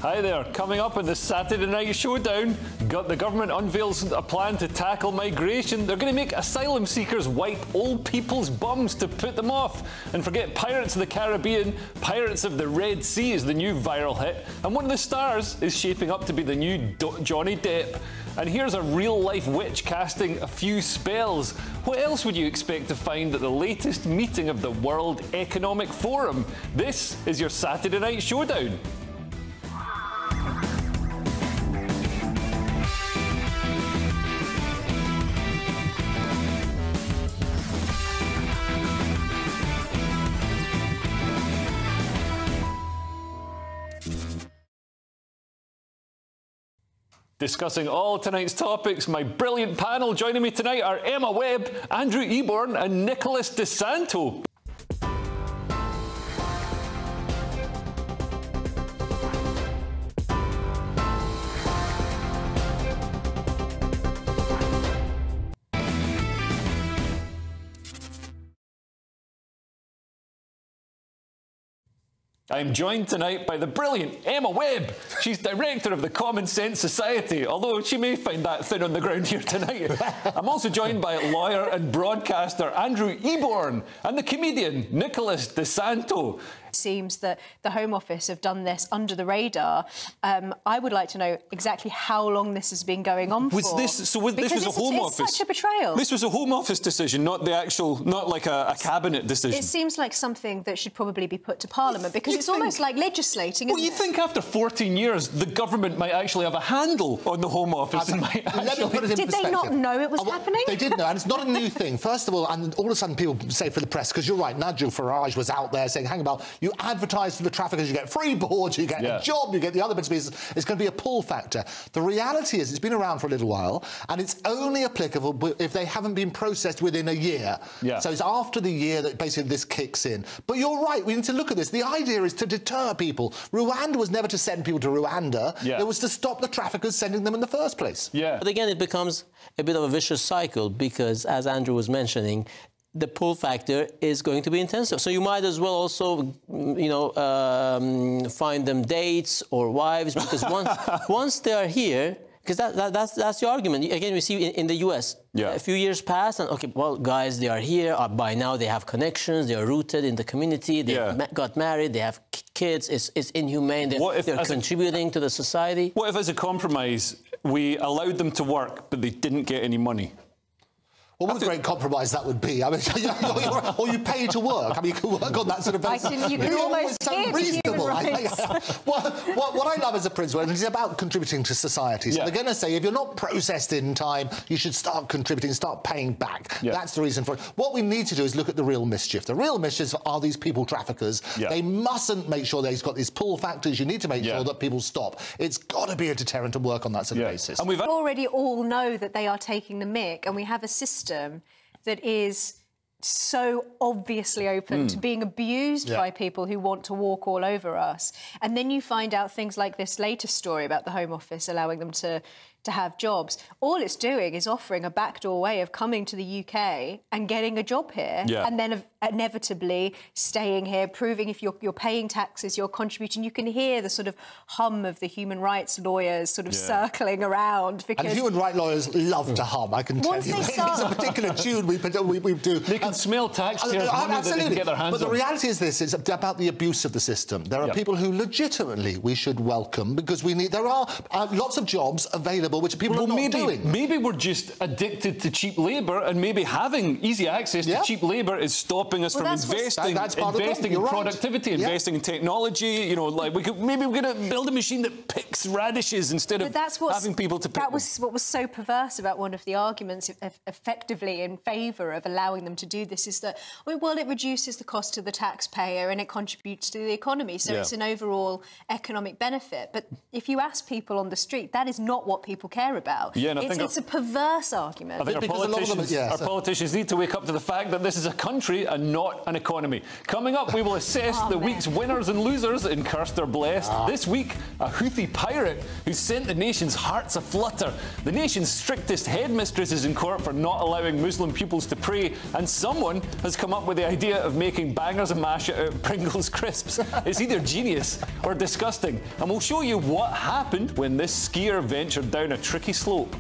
Hi there. Coming up on the Saturday Night Showdown, the government unveils a plan to tackle migration. They're going to make asylum seekers wipe old people's bums to put them off. And forget Pirates of the Caribbean, Pirates of the Red Sea is the new viral hit. And one of the stars is shaping up to be the new Johnny Depp. And here's a real-life witch casting a few spells. What else would you expect to find at the latest meeting of the World Economic Forum? This is your Saturday Night Showdown. Discussing all tonight's topics, my brilliant panel joining me tonight are Emma Webb, Andrew Eborn and Nicholas Santo. I'm joined tonight by the brilliant Emma Webb. She's director of the Common Sense Society, although she may find that thin on the ground here tonight. I'm also joined by lawyer and broadcaster Andrew Eborn and the comedian Nicholas Santo. It seems that the Home Office have done this under the radar. I would like to know exactly how long this has been going on for. This was a Home Office. It's such a betrayal. This was a Home Office decision, not like a cabinet decision. It seems like something that should probably be put to Parliament because it's almost like legislating. Well, you think after 14 years the government might actually have a handle on the Home Office? And might actually... Did they not know it was happening? They did know, and it's not a new thing. First of all, and all of a sudden people say for the press, because you're right, Nigel Farage was out there saying, hang about, you advertise to the traffickers, you get free boards, you get a job, you get the other bits of business. It's going to be a pull factor. The reality is it's been around for a little while, and it's only applicable if they haven't been processed within a year. Yeah. So it's after the year that basically this kicks in. But you're right, we need to look at this. The idea is to deter people. Rwanda was never to send people to Rwanda. It was to stop the traffickers sending them in the first place. But again, it becomes a bit of a vicious cycle because, as Andrew was mentioning, the pull factor is going to be intensive. So you might as well also, you know, find them dates or wives, because once they are here, because that's the argument. Again, we see in the US, a few years pass, and okay, well, guys, they are here. By now, they have connections. They are rooted in the community. They got married. They have kids. It's inhumane. They're contributing to the society. What if, as a compromise, we allowed them to work, but they didn't get any money? Well, what a great compromise that would be. I mean, or you pay to work. I mean, you can work on that sort of basis. You can almost so reasonable. What I love as a principle, and it's about contributing to society. So they're going to say, if you're not processed in time, you should start contributing, start paying back. That's the reason for it. What we need to do is look at the real mischief. The real mischief are these people traffickers. They mustn't make sure they've got these pull factors. You need to make sure that people stop. It's got to be a deterrent and work on that sort of basis. And we already all know that they are taking the mick, and we have a system that is so obviously open to being abused by people who want to walk all over us. And then you find out things like this latest story about the Home Office allowing them to have jobs. All it's doing is offering a backdoor way of coming to the UK and getting a job here, and then inevitably staying here, proving if you're paying taxes, you're contributing. You can hear the sort of hum of the human rights lawyers sort of circling around. Because and human rights lawyers love to hum, I can tell you. It's a particular tune we do. They can smell taxpayers' money that they can get their hands on. But the reality is this, it's about the abuse of the system. There are people who legitimately we should welcome, because there are lots of jobs available which people are not doing. Maybe we're just addicted to cheap labour, and maybe having easy access to cheap labour is stopping us from investing in productivity, investing in technology. You know, like maybe we're going to build a machine that picks radishes instead of having people to pick them. What was so perverse about one of the arguments effectively in favour of allowing them to do this is that, well, it reduces the cost to the taxpayer and it contributes to the economy, so it's an overall economic benefit. But if you ask people on the street, that is not what people people care about. Yeah, and it's a perverse argument. I think our politicians need to wake up to the fact that this is a country and not an economy. Coming up, we will assess the week's winners and losers in Kearse or Blessed. This week, a Houthi pirate who sent the nation's hearts aflutter. The nation's strictest headmistress is in court for not allowing Muslim pupils to pray, and someone has come up with the idea of making bangers and mash out of Pringles crisps. It's either genius or disgusting, and we'll show you what happened when this skier ventured down a tricky slope.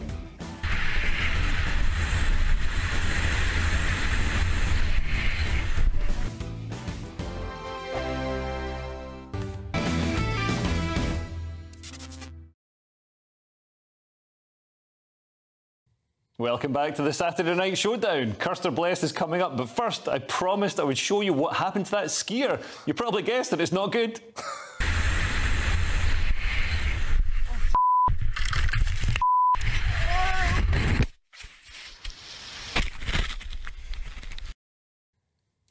Welcome back to the Saturday Night Showdown. Kearse or Blessed is coming up, but first I promised I would show you what happened to that skier. You probably guessed that it's not good.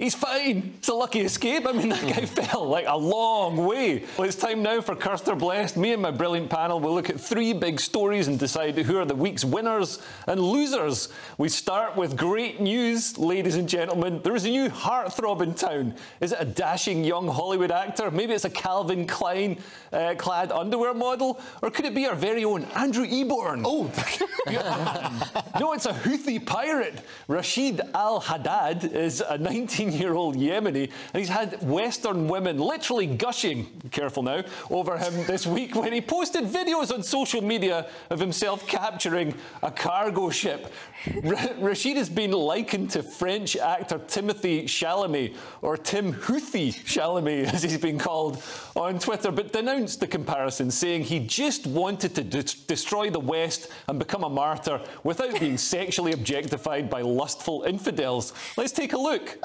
He's fine. It's a lucky escape. I mean, that guy fell like a long way. Well, it's time now for Kearse or Blessed. Me and my brilliant panel will look at 3 big stories and decide who are the week's winners and losers. We start with great news, ladies and gentlemen. There is a new heartthrob in town. Is it a dashing young Hollywood actor? Maybe it's a Calvin Klein clad underwear model? Or could it be our very own Andrew Eborn? Oh, no, it's a Houthi pirate. Rashid al-Haddad is a 19-year-old Yemeni, and he's had Western women literally gushing, careful now, over him this week when he posted videos on social media of himself capturing a cargo ship. Rashid has been likened to French actor Timothee Chalamet, or Tim Houthi Chalamet, as he's been called on Twitter, but denounced the comparison, saying he just wanted to destroy the West and become a martyr without being sexually objectified by lustful infidels. Let's take a look.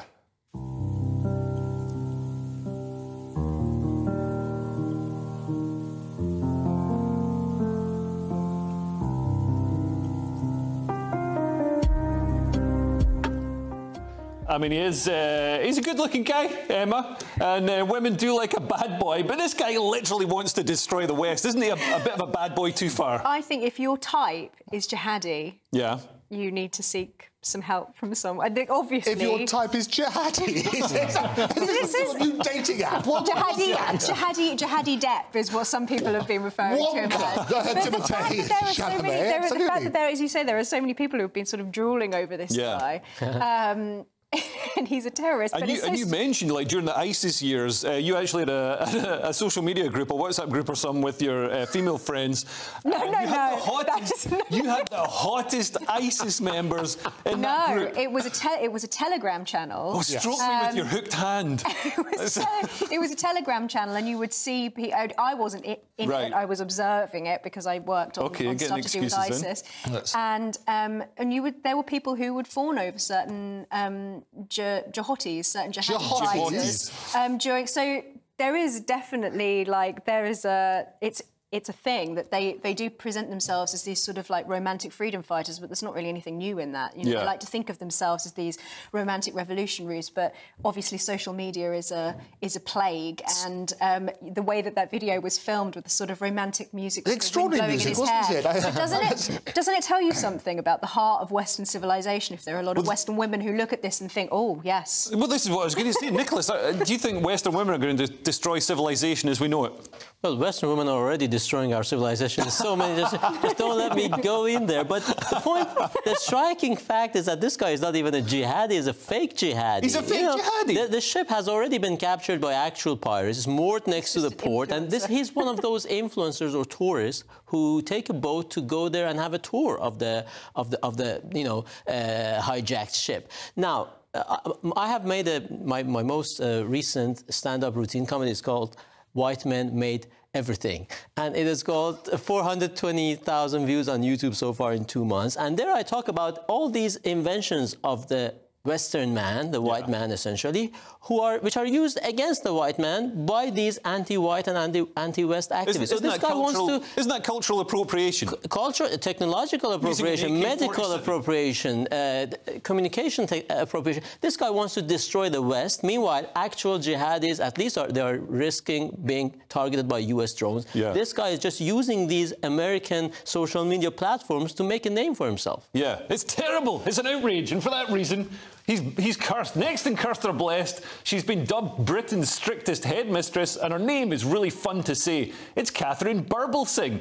I mean, he's a good-looking guy, Emma, and women do like a bad boy, but this guy literally wants to destroy the West. Isn't he a bit of a bad boy too far? I think if your type is jihadi, yeah, you need to seek some help from someone. I think, obviously... If your type is jihadi, this is a new dating app. What jihadi Depp is what some people have been referring to him as. The fact that there, as you say, there are so many people who have been sort of drooling over this guy. And he's a terrorist. And you mentioned, like, during the ISIS years, you actually had a social media group, a WhatsApp group or something with your female friends. No. You had the hottest ISIS members in that group. No, it was a Telegram channel. Oh, stroke me with your hooked hand. It was a Telegram channel, and you would see... I wasn't in it, I was observing it because I worked on stuff to do with ISIS. And there were people who would fawn over certain... jihadis, certain jihadis. So there is definitely, like, it's a thing that they do present themselves as these sort of like romantic freedom fighters, but there's not really anything new in that. You know, they like to think of themselves as these romantic revolutionaries, but obviously social media is a plague, and the way that video was filmed with the sort of romantic music, extraordinary music, wasn't it? But doesn't it tell you something about the heart of Western civilization if there are a lot of Western women who look at this and think, oh yes? Well, this is what I was going to say, Nicholas. Do you think Western women are going to destroy civilization as we know it? Well, Western women are already destroying our civilization. So many, just don't let me go in there. But the striking fact is that this guy is not even a jihadi, he's a fake jihadi. He's a fake jihadi. The ship has already been captured by actual pirates. It's moored next to the port, and he's one of those influencers or tourists who take a boat to go there and have a tour of the hijacked ship. Now, I have made my most recent stand-up routine comedy is called White Men Made Everything. And it has got 420,000 views on YouTube so far in 2 months. And there I talk about all these inventions of the Western man, the white man essentially, which are used against the white man by these anti-white and anti-West activists. So this guy wants to... Isn't that cultural appropriation? Cultural, technological appropriation, medical appropriation, communication appropriation. This guy wants to destroy the West. Meanwhile, actual jihadis, at least they are risking being targeted by US drones. Yeah. This guy is just using these American social media platforms to make a name for himself. Yeah, it's terrible. It's an outrage. And for that reason, he's cursed. Next in Cursed or Blessed, she's been dubbed Britain's strictest headmistress, and her name is really fun to say. It's Katharine Birbalsingh.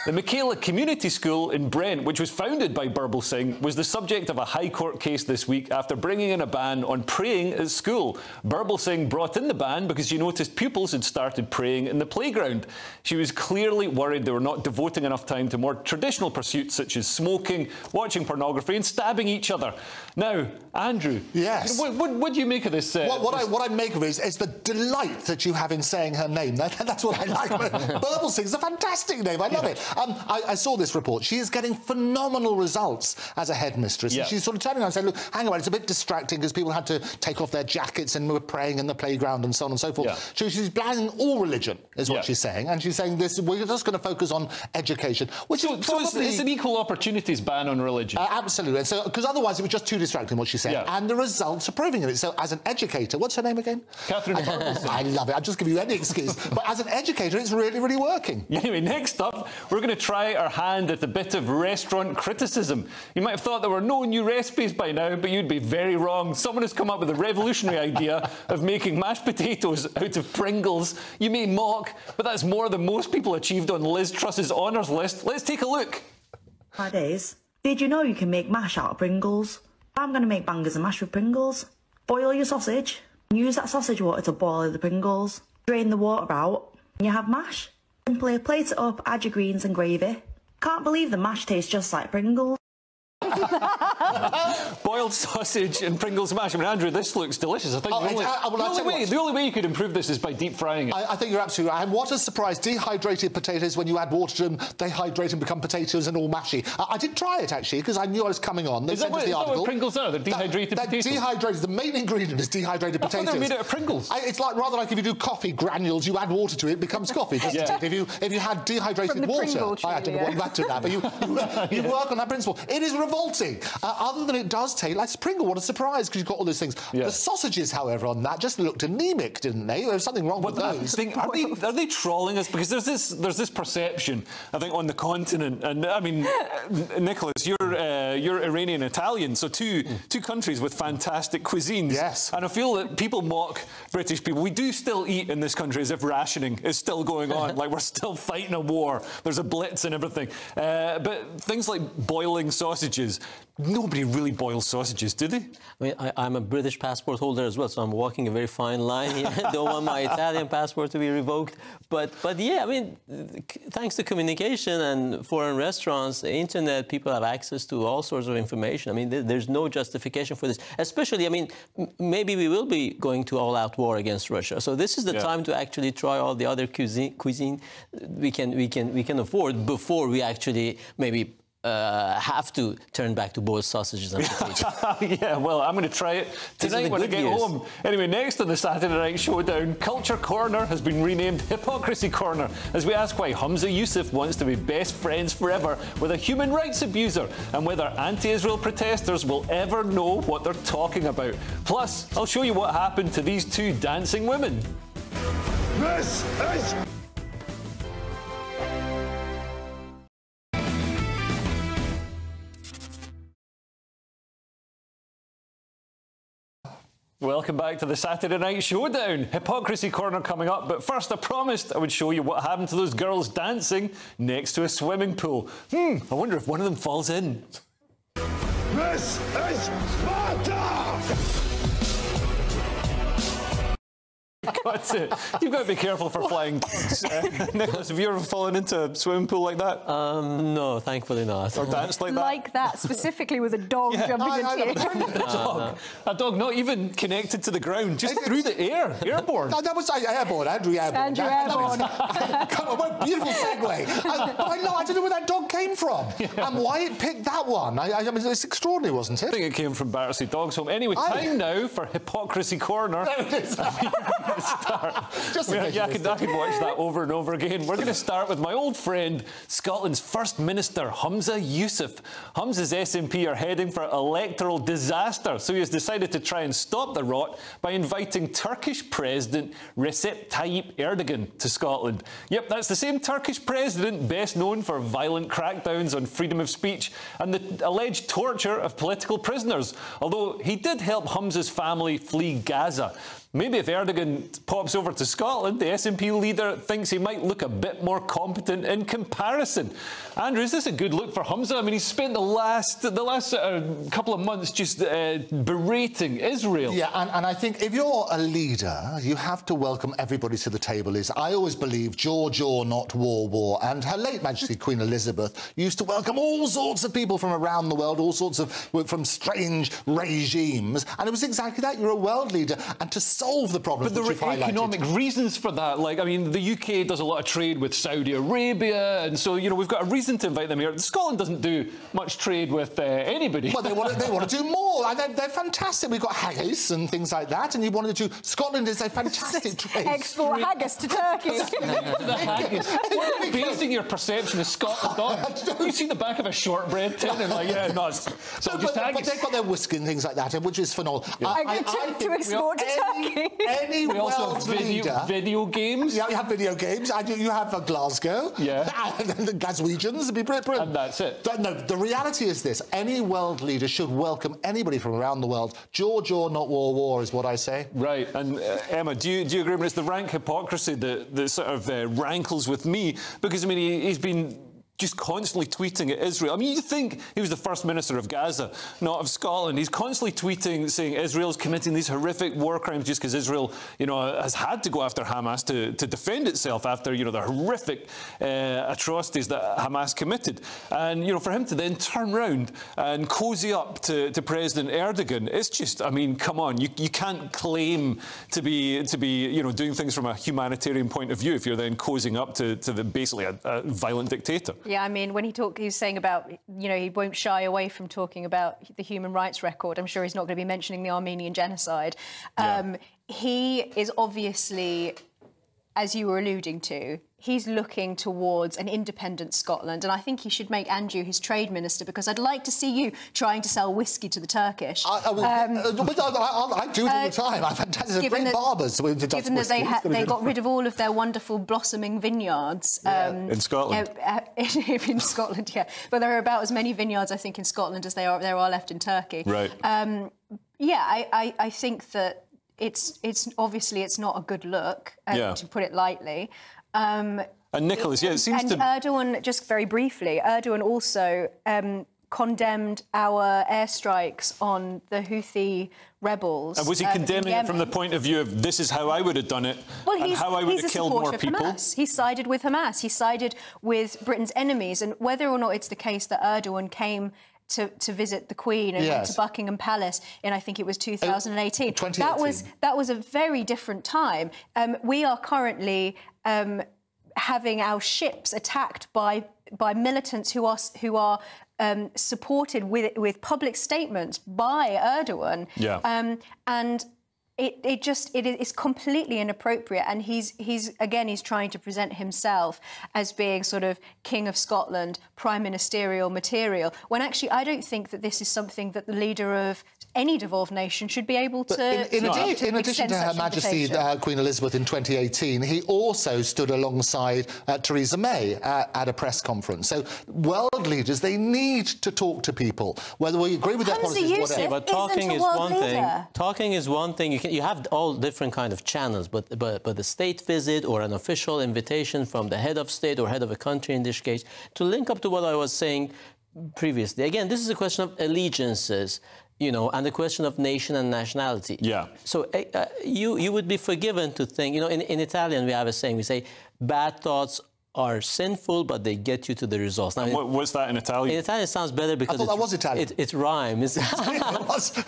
The Michaela Community School in Brent, which was founded by Birbalsingh, was the subject of a High Court case this week after bringing in a ban on praying at school. Birbalsingh brought in the ban because she noticed pupils had started praying in the playground. She was clearly worried they were not devoting enough time to more traditional pursuits such as smoking, watching pornography and stabbing each other. Now, Andrew, yes. What do you make of this? What I make of it is the delight that you have in saying her name. That's what I like. Birbalsingh is a fantastic name. I love it. I saw this report. She is getting phenomenal results as a headmistress. Yeah. And she's sort of turning around and saying, look, hang on, it's a bit distracting because people had to take off their jackets and were praying in the playground and so on and so forth. Yeah. So she's banning all religion, is what she's saying. And she's saying this, we're just going to focus on education. Which is probably... it's an equal opportunities ban on religion. Absolutely. So, because otherwise it was just too distracting, what she said. Yeah. And the results are proving it. So as an educator, what's her name again? Katharine Birbalsingh. I love it. I'll just give you any excuse. But as an educator, it's really, really working. Anyway, next up, we're going to try our hand at a bit of restaurant criticism. You might have thought there were no new recipes by now, but you'd be very wrong. Someone has come up with a revolutionary idea of making mashed potatoes out of Pringles. You may mock, but that's more than most people achieved on Liz Truss's honours list. Let's take a look. Nowadays, did you know you can make mash out of Pringles? I'm going to make bangers and mash with Pringles. Boil your sausage. Use that sausage water to boil the Pringles. Drain the water out. And you have mash. Simply plate it up, add your greens and gravy. Can't believe the mash tastes just like Pringles. Boiled sausage and Pringles mash. I mean, Andrew, this looks delicious. I think the only way you could improve this is by deep frying it. I think you're absolutely right. And what a surprise. Dehydrated potatoes, when you add water to them, they hydrate and become potatoes and all mashy. I did try it, actually, because I knew I was coming on. They sent us the article. What Pringles are? They're dehydrated potatoes? Dehydrated. The main ingredient is dehydrated potatoes. They're made out of Pringles. It's like, rather like if you do coffee granules, you add water to it, it becomes coffee, doesn't it? If you had dehydrated water... I had to go back to that, but you work on that principle. It is revolting. Other than it does taste like Pringle. What a surprise, because you've got all those things. Yeah. The sausages, however, on that just looked anemic, didn't they? There was something wrong with those. Are they trolling us? Because there's this perception, I think, on the continent. And I mean, Nicholas, you're Iranian Italian, so two countries with fantastic cuisines. Yes. And I feel that people mock British people. We do still eat in this country as if rationing is still going on. Like we're still fighting a war. There's a blitz and everything. But things like boiling sausages. Nobody really boils sausages, do they? I mean, I'm a British passport holder as well, so I'm walking a very fine line here. Don't want my Italian passport to be revoked. But yeah, I mean, thanks to communication and foreign restaurants, the internet, people have access to all sorts of information. I mean, there's no justification for this. Especially, I mean, maybe we will be going to all-out war against Russia. So this is the time to actually try all the other cuisine we can afford before we actually maybe have to turn back to boiled sausages and potatoes. Yeah, well, I'm going to try it tonight when I get home. Anyway, next on the Saturday Night Showdown, Culture Corner has been renamed Hypocrisy Corner as we ask why Humza Yousaf wants to be best friends forever with a human rights abuser and whether anti-Israel protesters will ever know what they're talking about. Plus, I'll show you what happened to these two dancing women. This is... Welcome back to the Saturday Night Showdown. Hypocrisy Corner coming up, but first I promised I would show you what happened to those girls dancing next to a swimming pool. I wonder if one of them falls in. This is Sparta! You've got to be careful for flying ducks. Nicholas, have you ever fallen into a swimming pool like that? No, thankfully not. Or danced like that? Like that, specifically with a dog jumping into you. A dog not even connected to the ground, just through the air, airborne. That was Airborn, Andrew Airborn. Andrew Airborne. Come on, what a beautiful segue. I don't know where that dog came from and why it picked that one. I mean, it's extraordinary, wasn't it? I think it came from Battersea Dogs Home. Anyway, time now for Hypocrisy Corner. There it is. Just I could watch that over and over again. We're going to start with my old friend, Scotland's First Minister, Humza Yousaf. Humza's SNP are heading for electoral disaster, so he has decided to try and stop the rot by inviting Turkish President Recep Tayyip Erdogan to Scotland. Yep, that's the same Turkish president best known for violent crackdowns on freedom of speech and the alleged torture of political prisoners, although he did help Humza's family flee Gaza. Maybe if Erdogan pops over to Scotland, the SNP leader thinks he might look a bit more competent in comparison. Andrew, is this a good look for Humza? I mean, he's spent the last couple of months just berating Israel. Yeah, and I think if you're a leader, you have to welcome everybody to the table. I always believe George or not war war, and Her late Majesty Queen Elizabeth used to welcome all sorts of people from around the world, all sorts of from strange regimes, and it was exactly that. You're a world leader, and to solve the problems. But there are economic reasons for that. Like, I mean, the UK does a lot of trade with Saudi Arabia, and so, you know, we've got a reason to invite them here. Scotland doesn't do much trade with anybody. Well, they want to do more, and they're fantastic. We've got haggis and things like that, and you wanted to... Scotland is a fantastic trade. Export haggis to Turkey. The haggis. What are you basing your perception of Scotland on? You see the back of a shortbread tin and like, yeah, no, it's all just haggis. But they've got their whiskey and things like that, which is phenomenal. Yeah. To export to Turkey. Any we also have video games. Yeah, you have video games. And you have Glasgow. Yeah. And the Glaswegians would be brilliant. And that's it. No, the reality is this. Any world leader should welcome anybody from around the world. George or not war is what I say. Right. And Emma, do you agree? It's the rank hypocrisy that sort of rankles with me, because, I mean, he's been just constantly tweeting at Israel. I mean, you think he was the First Minister of Gaza, not of Scotland. He's constantly tweeting, saying Israel's committing these horrific war crimes just because Israel, you know, has had to go after Hamas to defend itself after, you know, the horrific atrocities that Hamas committed. And, you know, for him to then turn round and cozy up to President Erdogan, it's just, I mean, come on, you can't claim to be, you know, doing things from a humanitarian point of view if you're then cozying up to basically a violent dictator. Yeah, I mean, when he was saying about, you know, he won't shy away from talking about the human rights record. I'm sure he's not going to be mentioning the Armenian genocide. He is obviously, as you were alluding to, he's looking towards an independent Scotland, and I think he should make Andrew his trade minister, because I'd like to see you trying to sell whiskey to the Turkish. I do it all the time. I've had great barbers. Given that they got rid of all of their wonderful blossoming vineyards. In Scotland. In Scotland, yeah. But there are about as many vineyards, I think, in Scotland as there are left in Turkey. Right. Yeah, I think that it's obviously it's not a good look, to put it lightly. And Nicholas, yeah, it seems and Erdogan, just very briefly, Erdogan also condemned our airstrikes on the Houthi rebels. And was he condemning it from the point of view of this is how I would have done it, and how I would have killed more people? Hamas. He sided with Hamas. He sided with Britain's enemies. And whether or not it's the case that Erdogan came to visit the Queen and went to Buckingham Palace in, I think it was 2018. 2018. That was a very different time. We are currently having our ships attacked by militants who are supported with public statements by Erdogan. Yeah. And it is completely inappropriate, and he's trying to present himself as being sort of King of Scotland, prime ministerial material, when actually I don't think that this is something that the leader of any devolved nation should be able to. In addition to Her Majesty Queen Elizabeth in 2018, he also stood alongside Theresa May at a press conference. So world leaders, they need to talk to people, whether we agree with their policies, whatever. But talking is one thing. Talking is one thing. You have all different kind of channels, but the state visit or an official invitation from the head of state or head of a country in this case, to link up to what I was saying previously. Again, this is a question of allegiances. you know, and the question of nation and nationality. Yeah. So you would be forgiven to think, you know, in Italian we have a saying, we say, bad thoughts are sinful, but they get you to the results. Now, what's that in Italian? In Italian it sounds better because I thought that was Italian. It rhymes. It was.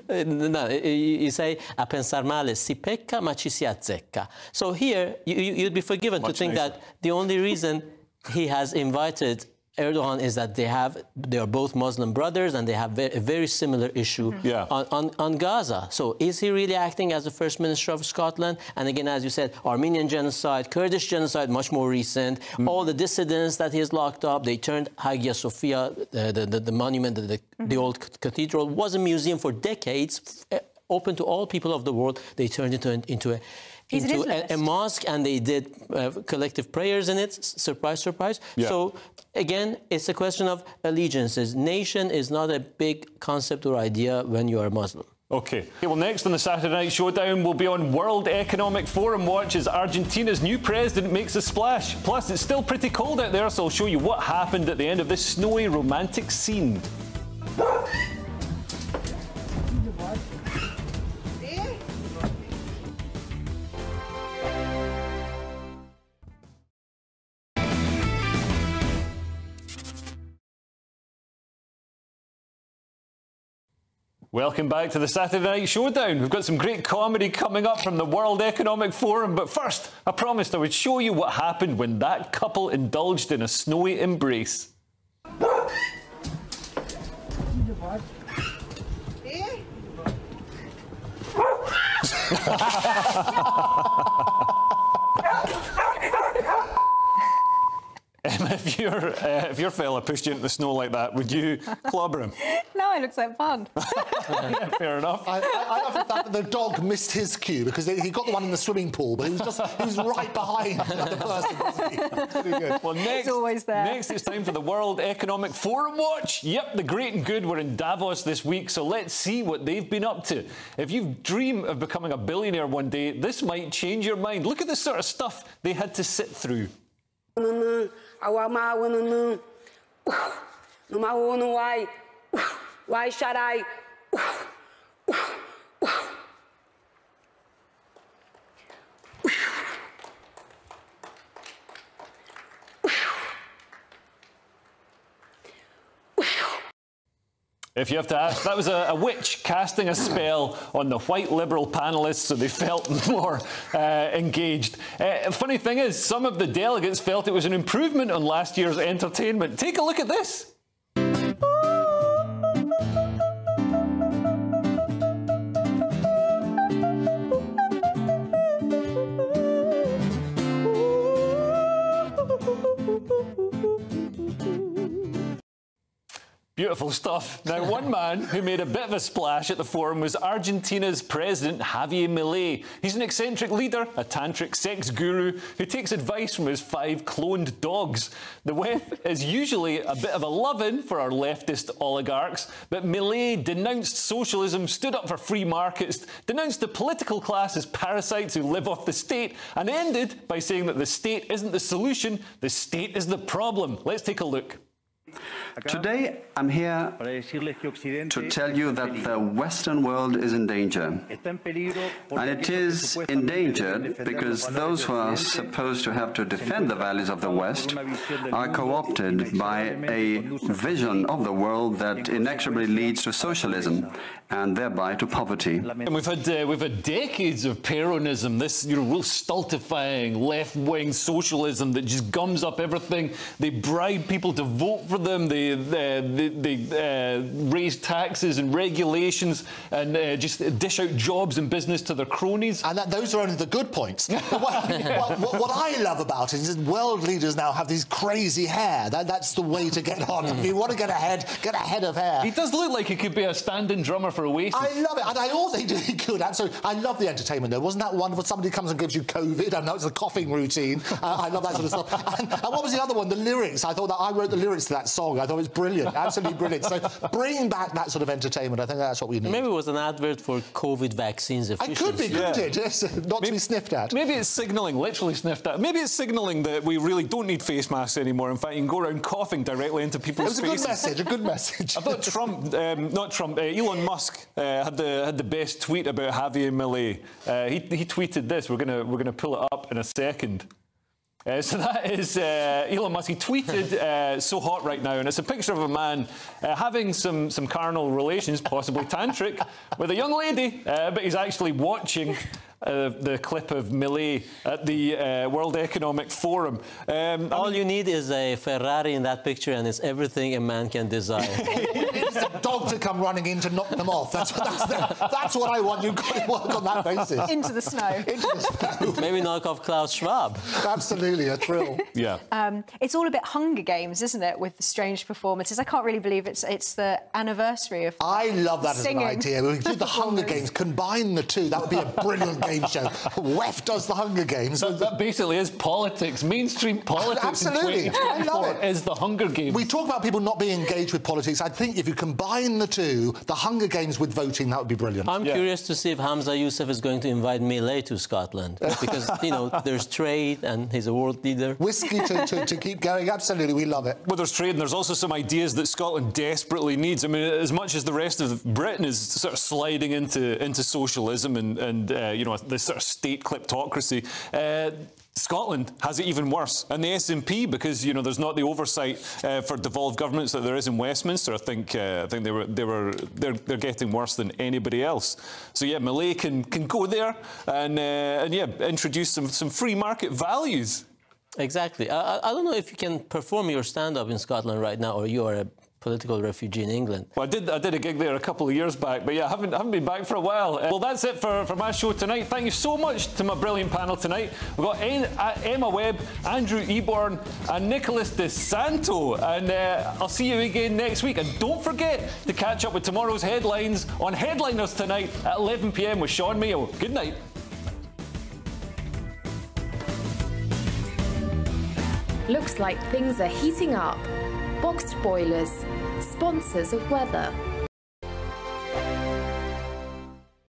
No, you say, a pensar male si pecca, ma ci si azzecca. So here, you'd be forgiven to think that the only reason he has invited Erdogan is that they are both Muslim brothers and they have a very similar issue on Gaza. So is he really acting as the First Minister of Scotland? And again, as you said, Armenian genocide, Kurdish genocide, much more recent. All the dissidents that he has locked up, they turned Hagia Sophia, the monument, the old cathedral, was a museum for decades, open to all people of the world. They turned it into a mosque, and they did collective prayers in it. Surprise, surprise. Yeah. So, again, it's a question of allegiances. Nation is not a big concept or idea when you are Muslim. OK. Well, next on the Saturday Night Showdown, we'll be on World Economic Forum watch as Argentina's new president makes a splash. Plus, it's still pretty cold out there, so I'll show you what happened at the end of this snowy romantic scene. Welcome back to the Saturday Night Showdown. We've got some great comedy coming up from the World Economic Forum, but first, I promised I would show you what happened when that couple indulged in a snowy embrace. If your fella pushed you into the snow like that, would you clobber him? No, it looks like fun. Yeah, fair enough. I love the fact that the dog missed his cue because he got the one in the swimming pool, but he was right behind the other person. Pretty good. Well, next, it's always there. Next, it's time for the World Economic Forum watch. Yep, the great and good were in Davos this week, so let's see what they've been up to. If you dream of becoming a billionaire one day, this might change your mind. Look at the sort of stuff they had to sit through. Why should I? If you have to ask, that was a witch casting a spell on the white Liberal panellists so they felt more engaged. Funny thing is, some of the delegates felt it was an improvement on last year's entertainment. Take a look at this. Beautiful stuff. Now, one man who made a bit of a splash at the forum was Argentina's President Javier Milei. He's an eccentric leader, a tantric sex guru who takes advice from his 5 cloned dogs. The Webb is usually a bit of a love-in for our leftist oligarchs, but Milei denounced socialism, stood up for free markets, denounced the political class as parasites who live off the state, and ended by saying that the state isn't the solution, the state is the problem. Let's take a look. Today, I'm here to tell you that the Western world is in danger. And it is endangered because those who are supposed to have to defend the values of the West are co-opted by a vision of the world that inexorably leads to socialism and thereby to poverty. And we've had decades of Peronism, this real stultifying left-wing socialism that just gums up everything. They bribe people to vote for them. They raise taxes and regulations and just dish out jobs and business to their cronies. And those are only the good points. What I love about it is that world leaders now have these crazy hair. That's the way to get on. If you want to get a head of hair. He does look like he could be a stand-in drummer for Oasis. I love it, and I also think he could. And so I love the entertainment, though. Wasn't that wonderful? Somebody comes and gives you COVID. I know it's a coughing routine. I love that sort of stuff. And what was the other one? The lyrics. I thought that I wrote the lyrics to that song. I thought it was brilliant, absolutely brilliant. So bringing back that sort of entertainment, I think that's what we need. Maybe it was an advert for COVID vaccines. It could be, couldn't it? Yes, not to be sniffed at. Maybe it's signalling, literally sniffed at. Maybe it's signalling that we really don't need face masks anymore. In fact, you can go around coughing directly into people's faces. It was a good message, a good message. I thought Elon Musk had the best tweet about Javier Milei. He tweeted this. We're gonna pull it up in a second. So that is Elon Musk. He tweeted so hot right now, and it's a picture of a man having some carnal relations, possibly tantric, with a young lady, but he's actually watching the clip of Milei at the World Economic Forum. All you need is a Ferrari in that picture, and it's everything a man can desire. It's a dog to come running in to knock them off. That's what I want. You've got to work on that basis. Into the snow. Into the snow. Maybe knock off Klaus Schwab. Absolutely, a thrill. Yeah. It's all a bit Hunger Games, isn't it, with the strange performances? I can't really believe it's the anniversary of I love that singing. as an idea. We do the Hunger Games, combine the two. That would be a brilliant game show. Webb does the Hunger Games. That basically is politics. Mainstream politics. Absolutely. In 2024 is the Hunger Games. We talk about people not being engaged with politics. I think if you combine the two, the Hunger Games with voting, that would be brilliant. I'm curious to see if Humza Yousaf is going to invite Milei to Scotland, because, you know, there's trade and he's a world leader. Whiskey to keep going. Absolutely, we love it. Well, there's trade, and there's also some ideas that Scotland desperately needs. I mean, as much as the rest of Britain is sort of sliding into socialism and you know, this sort of state kleptocracy, Scotland has it even worse, and the SNP, because you know there's not the oversight for devolved governments that there is in Westminster. I think they're getting worse than anybody else. So yeah, Milei can go there and yeah, introduce some free market values. Exactly. I don't know if you can perform your stand-up in Scotland right now, or you are a political refugee in England. Well, I did a gig there a couple of years back, but yeah, I haven't been back for a while. Well, that's it for my show tonight. Thank you so much to my brilliant panel tonight. We've got Emma Webb, Andrew Eborn and Nicholas De Santo. And I'll see you again next week. And don't forget to catch up with tomorrow's headlines on Headliners tonight at 11 p.m. with Sean Mayo. Good night. Looks like things are heating up. Boxed boilers, sponsors of weather.